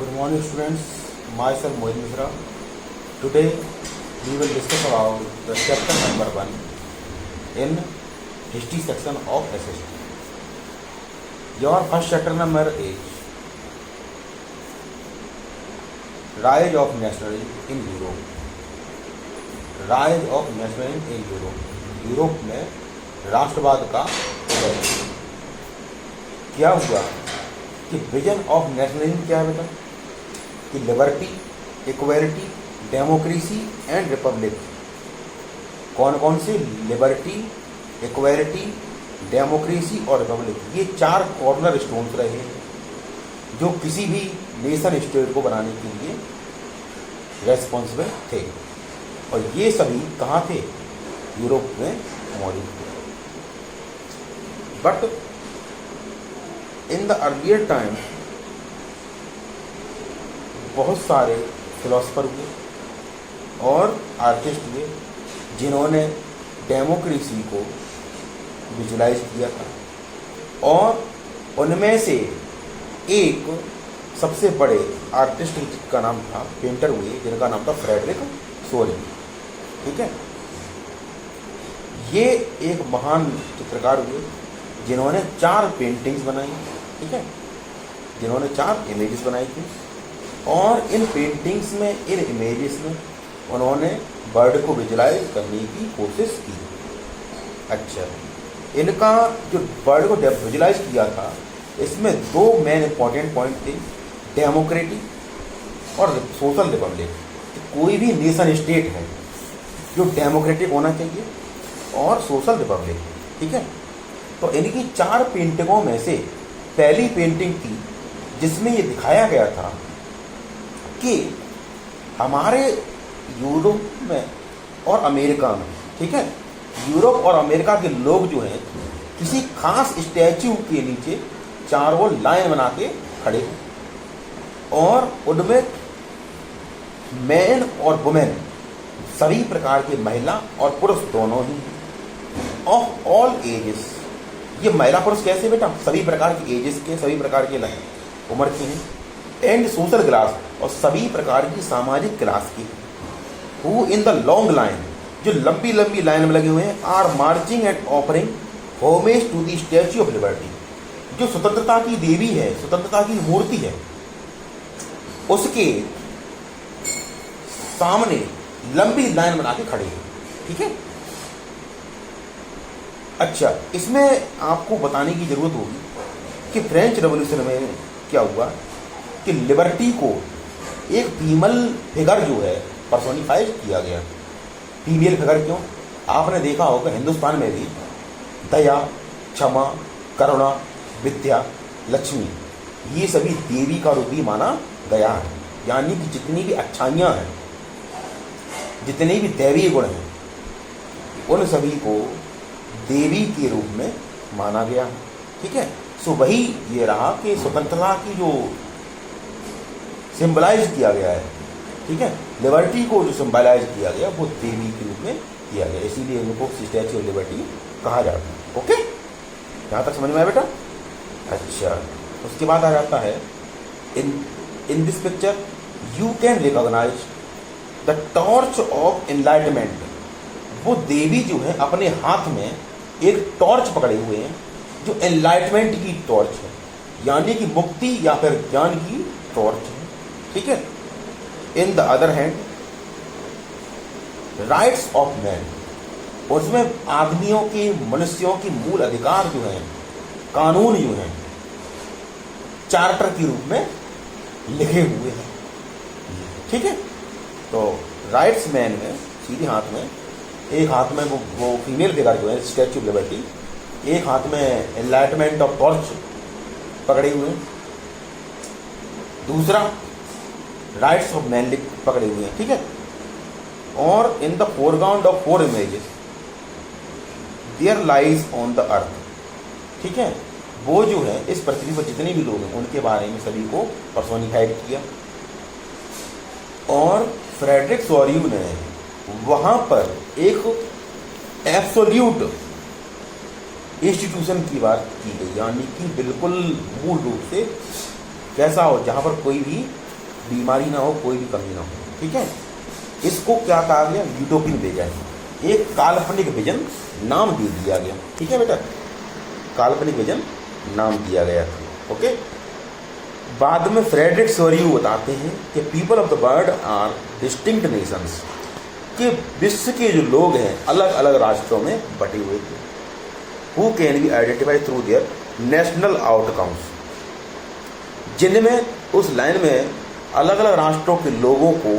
Good morning, students. Myself Mohit Misra. Today we will discuss about the chapter number 1 in history section of SST. Your first chapter number is Rise of Nationalism in Europe. Rise of Nationalism in Europe. Europe में राष्ट्रवाद का उदय। क्या हुआ कि vision of nationalism क्या है बेटा, कि liberty, equality, democracy and Republic. कौन कौन से? लिबर्टी, इक्वलिटी, डेमोक्रेसी और रिपब्लिक। ये 4 कॉर्नर स्टोन्स रहे हैं जो किसी भी नेशन स्टेट को बनाने के लिए रेस्पॉन्सिबल थे, और ये सभी कहाँ थे? यूरोप में मौजूद थे। But in the earlier time बहुत सारे फिलोसफर हुए और आर्टिस्ट हुए जिन्होंने डेमोक्रेसी को विजुलाइज किया था, और उनमें से एक सबसे बड़े आर्टिस्ट का नाम था, पेंटर हुए जिनका नाम था फ्रेडरिक सोरेल। ठीक है, ये एक महान चित्रकार हुए जिन्होंने 4 पेंटिंग्स बनाई। ठीक है, जिन्होंने 4 इमेजेस बनाई थी, और इन पेंटिंग्स में, इन इमेजेस में उन्होंने बर्ड को विजुलाइज करने की कोशिश की। अच्छा, इनका जो बर्ड को विजुलाइज किया था, इसमें 2 मेन इंपॉर्टेंट पॉइंट थे, डेमोक्रेटिक और सोशल रिपब्लिक। कोई भी नेशन स्टेट है जो डेमोक्रेटिक होना चाहिए और सोशल रिपब्लिक। ठीक है, तो इनकी 4 पेंटिंगों में से पहली पेंटिंग थी जिसमें ये दिखाया गया था कि हमारे यूरोप में और अमेरिका में, ठीक है, यूरोप और अमेरिका के लोग जो हैं किसी खास स्टैच्यू के नीचे चारों लाइन बना के खड़े हैं, और उनमें मैन और वुमेन, सभी प्रकार के महिला और पुरुष दोनों ही, ऑफ ऑल एजेस। ये महिला पुरुष कैसे बेटा? सभी प्रकार के एजेस के, सभी प्रकार के उम्र के हैं, एंड सोशल क्लास, और सभी प्रकार की सामाजिक क्लास की, who in the long line, जो लंबी लंबी लाइन में लगे हुए हैं, are marching and offering homage to the statue of liberty. जो स्वतंत्रता की देवी है, स्वतंत्रता की मूर्ति है, उसके सामने लंबी लाइन बना के खड़े हैं। ठीक है, अच्छा, इसमें आपको बताने की जरूरत होगी कि फ्रेंच रेवोल्यूशन में क्या हुआ कि लिबर्टी को एक फीमेल फिगर जो है पर्सोनिफाइड किया गया। फीमेल फिगर क्यों? आपने देखा होगा हिंदुस्तान में भी दया, क्षमा, करुणा, विद्या, लक्ष्मी, ये सभी देवी का रूप ही माना गया है। यानी कि जितनी भी अच्छाइयाँ हैं, जितने भी दैवीय गुण हैं, उन सभी को देवी के रूप में माना गया। ठीक है, सो वही ये रहा कि स्वतंत्रता की जो सिंबलाइज किया गया है, ठीक है, लिबर्टी को जो सिंबलाइज किया गया वो देवी के रूप में किया गया, इसीलिए उनको स्टैच्यू ऑफ लिबर्टी कहा जाता है। ओके, यहाँ तक समझ में आया बेटा? अच्छा, उसके बाद आ जाता है in this picture you can recognise the torch of enlightenment. वो देवी जो है अपने हाथ में एक टॉर्च पकड़े हुए हैं जो एनलाइटमेंट की टॉर्च है, यानी कि मुक्ति या फिर ज्ञान की टॉर्च है। ठीक है, in the other hand rights of man, उसमें आदमियों के, मनुष्यों के मूल अधिकार जो हैं, कानून जो हैं, चार्टर के रूप में लिखे हुए हैं। ठीक है, तो राइट्स मैन में सीधे हाथ में, एक हाथ में वो फीमेल फिगर जो है स्टैच्यू ऑफ लिबर्टी, एक हाथ में एनलाइटमेंट ऑफ टॉर्च पकड़े हुए हैं, दूसरा राइट्स ऑफ मैन पकड़े हुए हैं। ठीक है, और in the foreground of 4 images there lies on the earth. ठीक है, वो जो है इस पृथ्वी पर जितने भी लोग हैं उनके बारे में सभी को पर्सोनिफाइड किया, और फ्रेडरिक सोरेल ने वहाँ पर एक एब्सोल्यूट इंस्टीट्यूशन की बात की गई, यानी कि बिल्कुल मूल रूप से कैसा हो, जहाँ पर कोई भी बीमारी ना हो, कोई भी कमी ना हो, ठीक है। इसको क्या कहा गया, यूटोपियन विजन, एक काल्पनिक विजन नाम दे दिया गया, ठीक है बेटा, काल्पनिक विजन नाम दिया गया था, ओके। बाद में फ्रेडरिक सोरियू बताते हैं कि people of the world are distinct nations, कि विश्व के जो लोग हैं अलग अलग राष्ट्रों में बटे हुए थे, who can be identified through their national outcomes, जिनमें उस लाइन में अलग अलग राष्ट्रों के लोगों को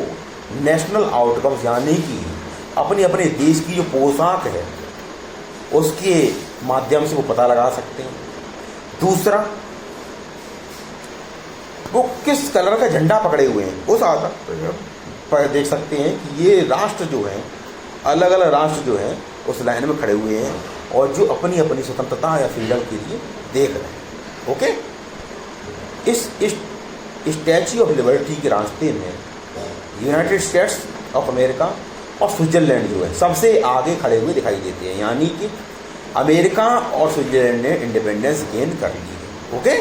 नेशनल आउटकम्स यानी कि अपने अपने देश की जो पोशाक है उसके माध्यम से वो पता लगा सकते हैं। दूसरा, वो किस कलर का झंडा पकड़े हुए हैं उस आधार पर देख सकते हैं कि ये राष्ट्र जो हैं, अलग अलग राष्ट्र जो हैं उस लाइन में खड़े हुए हैं और जो अपनी अपनी स्वतंत्रता या फ्रीडम के लिए देख रहे हैं, ओके। इस स्टैच्यू ऑफ लिबर्टी के रास्ते में यूनाइटेड स्टेट्स ऑफ अमेरिका और स्विट्जरलैंड जो है सबसे आगे खड़े हुए दिखाई देते हैं, यानी कि अमेरिका और स्विट्जरलैंड ने इंडिपेंडेंस गेन कर ली है, ओके।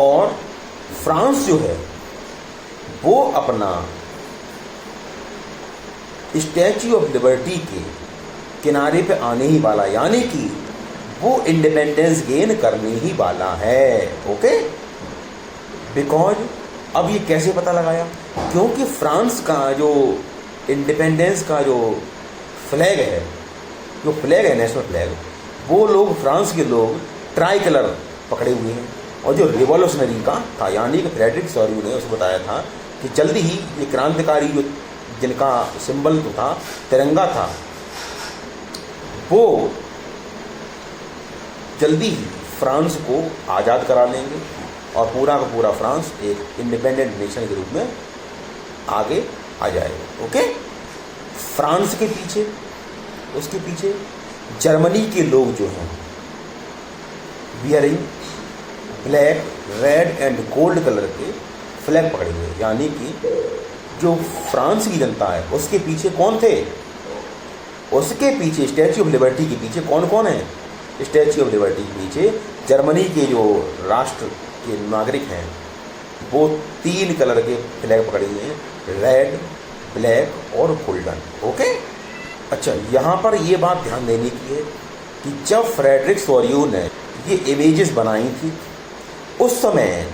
और फ्रांस जो है वो अपना स्टैच्यू ऑफ लिबर्टी के किनारे पे आने ही वाला, यानी कि वो इंडिपेंडेंस गेन करने ही वाला है, ओके। बिकॉज अब ये कैसे पता लगाया, क्योंकि फ्रांस का जो इंडिपेंडेंस का जो फ्लैग है, जो फ्लैग है नेशनल फ्लैग, वो लोग फ्रांस के लोग ट्राई कलर पकड़े हुए हैं, और जो रिवॉल्यूशनरी का था यानी कि फ्रेडरिक सोरियू ने उसको बताया था कि जल्दी ही ये क्रांतिकारी जो जिनका सिंबल तो था तिरंगा था, वो जल्दी ही फ्रांस को आज़ाद करा लेंगे और पूरा का पूरा फ्रांस एक इंडिपेंडेंट नेशन के रूप में आगे आ जाएगा, ओके। फ्रांस के पीछे, उसके पीछे जर्मनी के लोग जो हैं wearing black, red and gold colour के फ्लैग पकड़े हुए, यानी कि जो फ्रांस की जनता है उसके पीछे कौन थे, उसके पीछे स्टैच्यू ऑफ लिबर्टी के पीछे कौन कौन है, स्टैच्यू ऑफ लिबर्टी के पीछे जर्मनी के जो राष्ट्र के नागरिक हैं वो 3 कलर के फ्लैग पकड़े हुए हैं, रेड, ब्लैक और गोल्डन, ओके। अच्छा, यहाँ पर ये बात ध्यान देने की है कि जब फ्रेडरिक सोरियू ने ये इमेजेस बनाई थी उस समय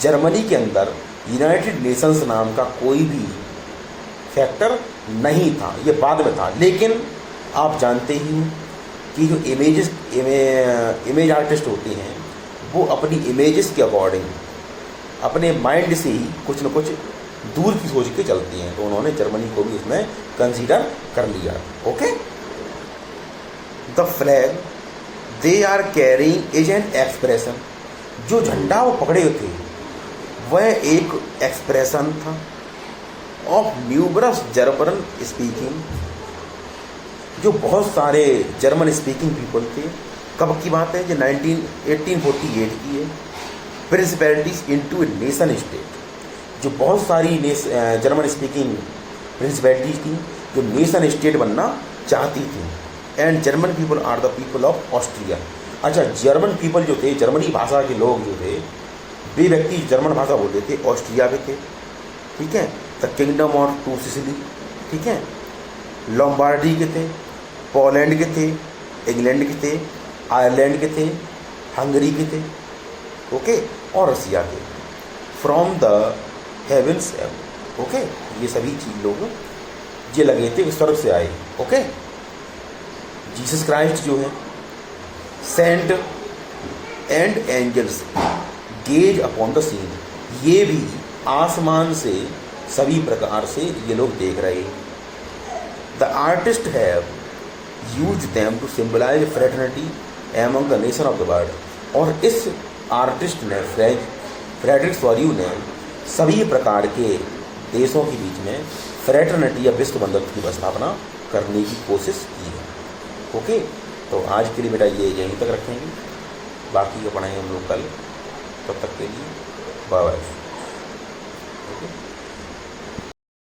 जर्मनी के अंदर यूनाइटेड नेशंस नाम का कोई भी फैक्टर नहीं था, ये बाद में था। लेकिन आप जानते ही हैं कि जो इमेज आर्टिस्ट होते हैं वो अपनी इमेजेस के अकॉर्डिंग अपने माइंड से ही कुछ न कुछ दूर की सोच के चलती हैं, तो उन्होंने जर्मनी को भी इसमें कंसीडर कर लिया, okay. The flag they are carrying is an expression, जो झंडा वो पकड़े थे वह एक एक्सप्रेशन था ऑफ न्यूमरस जर्मन स्पीकिंग, जो बहुत सारे जर्मन स्पीकिंग पीपल थे। कब की बात है, जो 1848 की है। Principalities into a nation state, जो बहुत सारी जर्मन स्पीकिंग प्रिंसिपैलिटीज थी जो नेशन स्टेट बनना चाहती थी। And German people are the people of Austria. अच्छा, जर्मन पीपल जो थे, जर्मनी भाषा के लोग जो थे, वे व्यक्ति जर्मन भाषा बोलते थे, ऑस्ट्रिया के थे, ठीक है। The kingdom of two Sicily, ठीक है, लॉम्बार्डी के थे, पोलैंड के थे, इंग्लैंड के थे, आयरलैंड के थे, हंगरी के थे, ओके, और रसिया के। फ्रॉम द हेवंस, ओके, ये सभी चीज लोग ये लगे थे स्वर्ग से आए, ओके। जीसस क्राइस्ट जो है, saint and angels gaze upon the scene, ये भी आसमान से सभी प्रकार से ये लोग देख रहे हैं। The artist have use them to symbolise fraternity among the nation of the world. और इस आर्टिस्ट ने फ्रेडरिक सोरियू ने सभी प्रकार के देशों के बीच में फ्रेटर्निटी या विश्व बंधुत्व की स्थापना करने की कोशिश की है, ओके। तो आज के लिए बेटा ये यहीं तक रखेंगे, बाकी का पढ़ाएंगे हम लोग कल। तब तक के लिए बाय बाय, ओके।